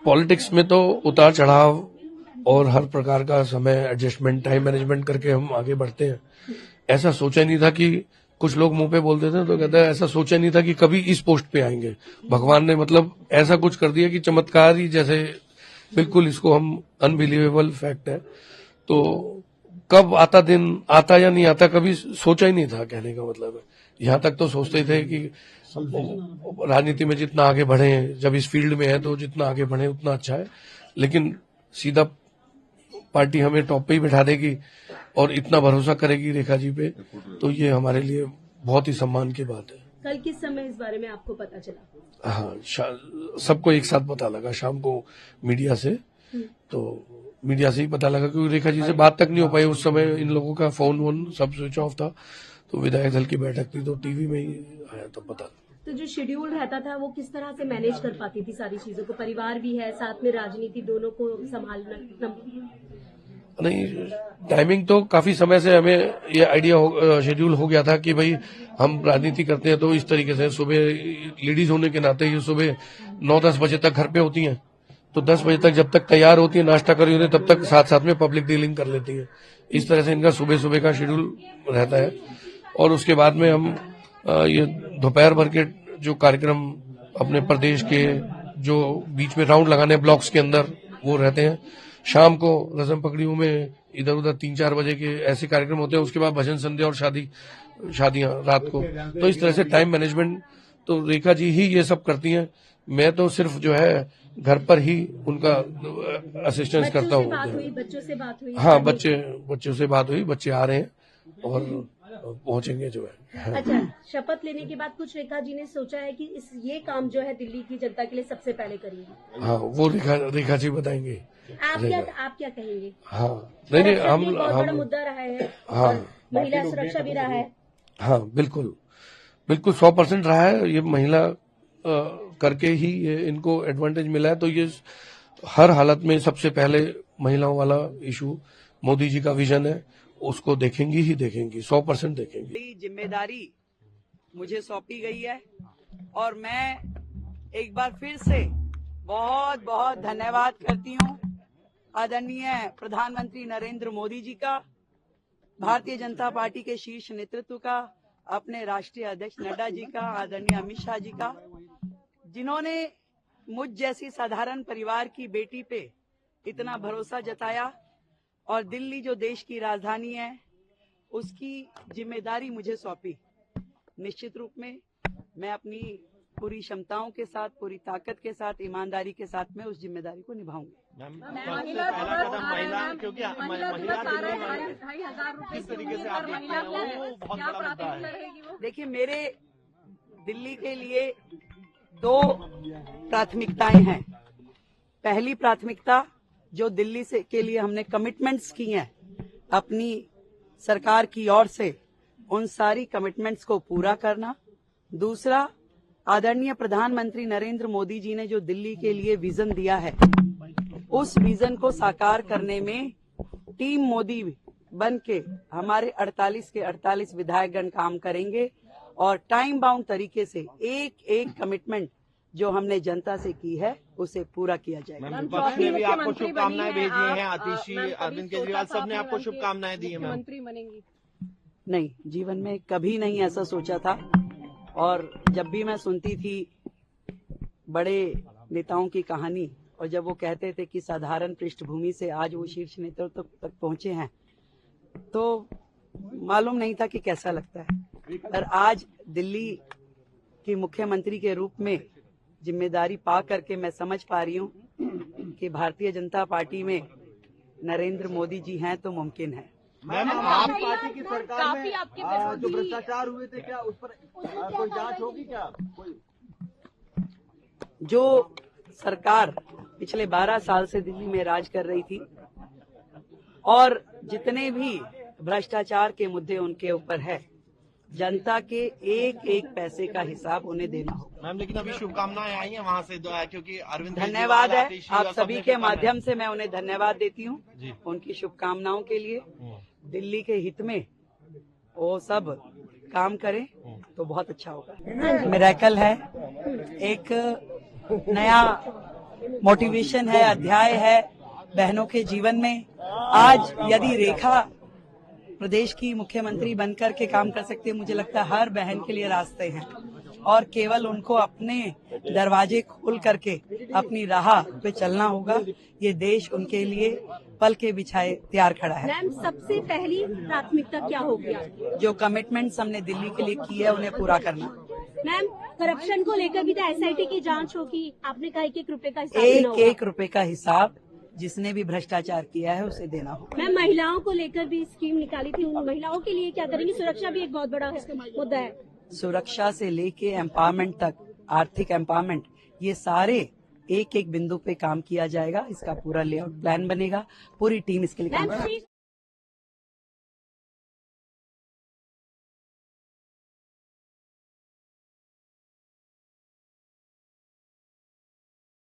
Politics में तो उतार चढ़ाव और हर प्रकार का समय एडजस्टमेंट, टाइम मैनेजमेंट करके हम आगे बढ़ते हैं। ऐसा सोचा नहीं था कि कुछ लोग मुंह पे बोल देते हैं तो कहते हैं ऐसा सोचा नहीं था कि कभी इस पोस्ट पे आएंगे। भगवान ने मतलब ऐसा कुछ कर दिया कि चमत्कार ही जैसे, बिल्कुल इसको हम अनबिलीवेबल फैक्ट है। तो कब आता दिन आता या नहीं आता कभी सोचा ही नहीं था, कहने का मतलब है। यहाँ तक तो सोचते थे कि राजनीति में जितना आगे बढ़े, जब इस फील्ड में है तो जितना आगे बढ़े उतना अच्छा है, लेकिन सीधा पार्टी हमें टॉप पे ही बैठा देगी और इतना भरोसा करेगी रेखा जी पे, तो ये हमारे लिए बहुत ही सम्मान की बात है। कल किस समय इस बारे में आपको पता चला? हाँ, सबको एक साथ पता लगा शाम को मीडिया से। तो मीडिया से ही पता लगा क्योंकि रेखा जी से बात तक नहीं हो पाई उस समय, इन लोगों का फोन वोन सब स्विच ऑफ था। तो विधायक दल की बैठक थी तो टीवी में ही आया तो पता। तो जो शेड्यूल रहता था वो किस तरह से मैनेज कर पाती थी सारी चीजों को? परिवार भी है साथ में, राजनीति, दोनों को संभालना। नहीं, टाइमिंग तो काफी समय से हमें ये आइडिया शेड्यूल हो गया था कि भाई हम राजनीति करते हैं तो इस तरीके से सुबह लेडीज होने के नाते ये सुबह 9-10 बजे तक घर पे होती हैं, तो 10 बजे तक जब तक तैयार होती है, नाश्ता कर रही होती है, तब तक साथ साथ में पब्लिक डीलिंग कर लेती है। इस तरह से इनका सुबह सुबह का शेड्यूल रहता है। और उसके बाद में हम ये दोपहर भर के जो कार्यक्रम अपने प्रदेश के जो बीच में राउंड लगाने ब्लॉक्स के अंदर वो रहते हैं। शाम को रस्म पकड़ियों में इधर उधर 3-4 बजे के ऐसे कार्यक्रम होते हैं। उसके बाद भजन संध्या और शादियां रात को। तो इस तरह से टाइम मैनेजमेंट तो रेखा जी ही ये सब करती हैं। मैं तो सिर्फ जो है घर पर ही उनका असिस्टेंस करता हूँ। बच्चों से बात हुई? हाँ, बच्चों से बात हुई। बच्चे आ रहे हैं और पहुंचेंगे जो है। अच्छा, शपथ लेने के बाद कुछ रेखा जी ने सोचा है कि ये काम जो है दिल्ली की जनता के लिए सबसे पहले करेंगे? हाँ, वो रेखा जी बताएंगे। आप क्या कहेंगे? हाँ, नहीं हम बहुत बड़ा मुद्दा रहा है। हाँ, महिला सुरक्षा भी रहा है। हाँ, बिल्कुल 100% रहा है। ये महिला करके ही ये इनको एडवांटेज मिला है। तो ये हर हालत में सबसे पहले महिलाओं वाला इशू मोदी जी का विजन है, उसको देखेंगी ही देखेंगी, 100% देखेंगी। जिम्मेदारी मुझे सौंपी गई है और मैं एक बार फिर से बहुत बहुत धन्यवाद करती हूँ आदरणीय प्रधानमंत्री नरेंद्र मोदी जी का, भारतीय जनता पार्टी के शीर्ष नेतृत्व का, अपने राष्ट्रीय अध्यक्ष नड्डा जी का, आदरणीय अमित शाह जी का, जिन्होंने मुझ जैसी साधारण परिवार की बेटी पे इतना भरोसा जताया और दिल्ली जो देश की राजधानी है उसकी जिम्मेदारी मुझे सौंपी। निश्चित रूप में मैं अपनी पूरी क्षमताओं के साथ, पूरी ताकत के साथ, ईमानदारी के साथ में उस जिम्मेदारी को निभाऊंगी। देखिए, मेरे दिल्ली के लिए 2 प्राथमिकताएं हैं। पहली प्राथमिकता जो दिल्ली से के लिए हमने कमिटमेंट्स की हैं अपनी सरकार की ओर से, उन सारी कमिटमेंट्स को पूरा करना। दूसरा, आदरणीय प्रधानमंत्री नरेंद्र मोदी जी ने जो दिल्ली के लिए विजन दिया है, उस विजन को साकार करने में टीम मोदी बन के हमारे 48 के 48 विधायकगण काम करेंगे और टाइम बाउंड तरीके से एक एक कमिटमेंट जो हमने जनता से की है उसे पूरा किया जाएगा। विपक्ष ने भी आपको शुभकामनाएं भेजी हैं, आतिशी, अरविंद केजरीवाल सबने आपको शुभकामनाएं दी है। मंत्री बनेंगी? नहीं, जीवन में कभी नहीं ऐसा सोचा था। और जब भी मैं सुनती थी बड़े नेताओं की कहानी और जब वो कहते थे कि साधारण पृष्ठभूमि से आज वो शीर्ष नेतृत्व तक पहुंचे हैं, तो मालूम नहीं था कि कैसा लगता है। पर आज दिल्ली के मुख्यमंत्री के रूप में जिम्मेदारी पा करके मैं समझ पा रही हूँ कि भारतीय जनता पार्टी में नरेंद्र मोदी जी हैं तो मुमकिन है। मैम, आप पार्टी की सरकार में जो भ्रष्टाचार हुए थे, क्या उस पर कोई जांच होगी क्या? जो सरकार पिछले 12 साल से दिल्ली में राज कर रही थी और जितने भी भ्रष्टाचार के मुद्दे उनके ऊपर है, जनता के एक एक पैसे का हिसाब उन्हें देना होगा। मैम, लेकिन अभी शुभकामनाएं आई हैं वहाँ से, क्योंकि अरविंद धन्यवाद है आप सभी के माध्यम से मैं उन्हें धन्यवाद देती हूँ उनकी शुभकामनाओं के लिए। दिल्ली के हित में वो सब काम करें तो बहुत अच्छा होगा। मिरेकल है, एक नया मोटिवेशन है, अध्याय है बहनों के जीवन में। आज यदि रेखा प्रदेश की मुख्यमंत्री बनकर के काम कर सकती है, मुझे लगता है हर बहन के लिए रास्ते हैं और केवल उनको अपने दरवाजे खोल करके अपनी राह पे चलना होगा। ये देश उनके लिए पल के बिछाए तैयार खड़ा है। मैम, सबसे पहली प्राथमिकता क्या होगी? जो कमिटमेंट्स हमने दिल्ली के लिए की है उन्हें पूरा करना। मैम, करप्शन को लेकर भी तो एसआईटी की जांच होगी, आपने कहा 1-1 रुपए का हिसाब देना होगा। 1-1 रुपए का हिसाब जिसने भी भ्रष्टाचार किया है उसे देना होगा। मैम, महिलाओं को लेकर भी स्कीम निकाली थी, उन महिलाओं के लिए क्या करेंगी? सुरक्षा भी एक बहुत बड़ा मुद्दा है। सुरक्षा से लेके एम्पावरमेंट तक, आर्थिक एम्पावरमेंट, ये सारे एक एक बिंदु पे काम किया जाएगा। इसका पूरा लेआउट प्लान बनेगा, पूरी टीम इसके लिए काम करेगी।